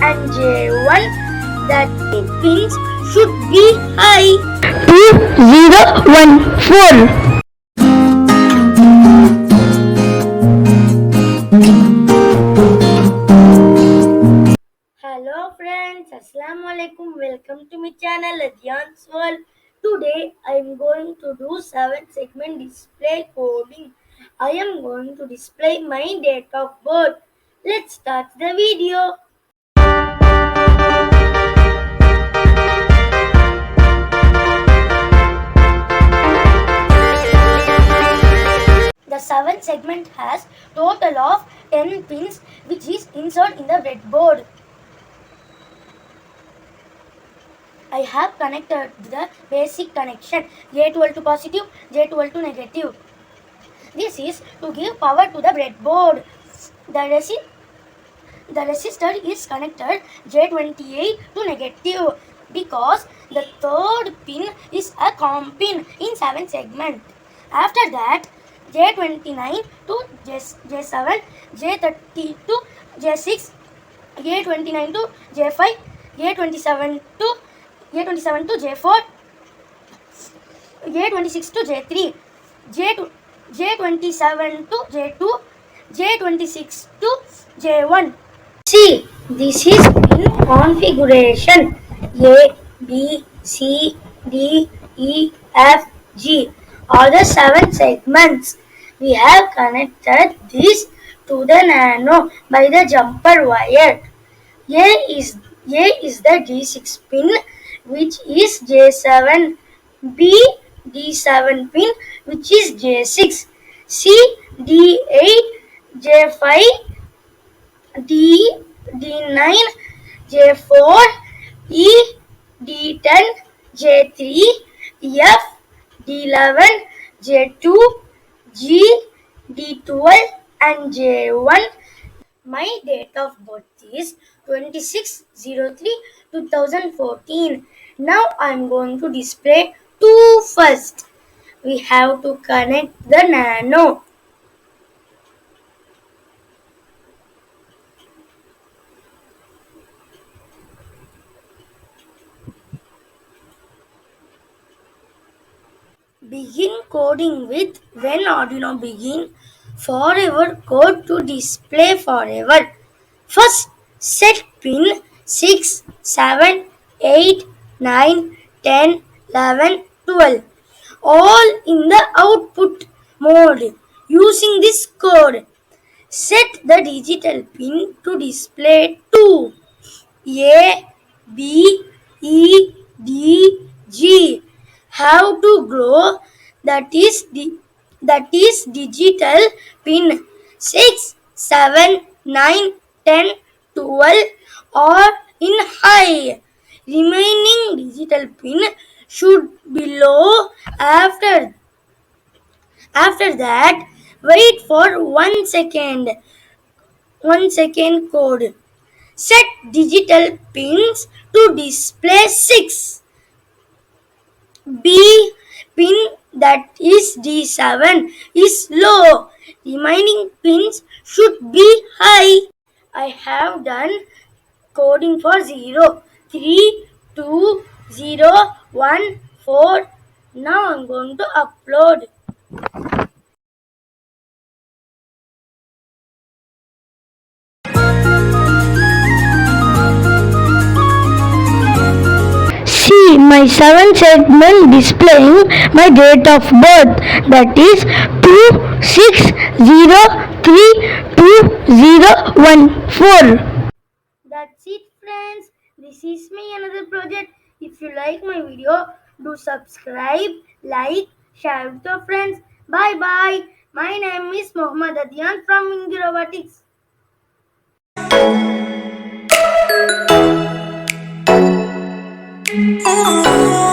and J1, that pins should be high. 2014. Hello friends, Assalamu alaikum. Welcome to my channel Adyan's World. Today I am going to do 7-segment display coding. I am going to display my date of birth. Let's start the video. The 7th segment has total of 10 pins which is inserted in the breadboard. I have connected the basic connection J12 to positive, J12 to negative. This is to give power to the breadboard. The resistor is connected J28 to negative because the third pin is a COM pin in 7 segment. After that, J29 to J7, J30 to J6, J29 to J5, J27 to J4, J26 to J3, J27 to J2, J26 to J1. See, this is pin configuration. A, B, C, D, E, F, G are the 7 segments. We have connected this to the nano by the jumper wire. A is the D6 pin which is J7, B D7 pin which is J6, C D8, J5, D9, J4, E D10, J3, F D11, J2, G D12 and J1. My date of birth is 26/03/2014. Now I am going to display 2 first. We have to connect the nano. Begin coding with when Arduino begin forever code to display forever. First, set pin 6, 7, 8, 9, 10, 11, 12 all in the output mode. Using this code, set the digital pin to display 2, A, B, E, D, G. Have to grow, that is digital pin 6, 7, 9, 10, 12 are in high. Remaining digital pin should be low. After that, wait for 1 second. 1 second code. Set digital pins to display 6. B pin, that is D7, is low. Remaining pins should be high. I have done coding for 0, 3, 2, 0, 1, 4. Now I'm going to upload. See my 7 segment displaying my date of birth, that is 26/03/2014. That's it, friends. This is my another project. If you like my video, do subscribe, like, share with your friends. Bye bye. My name is Mohammad Adyan from Wiingy Robotics. Oh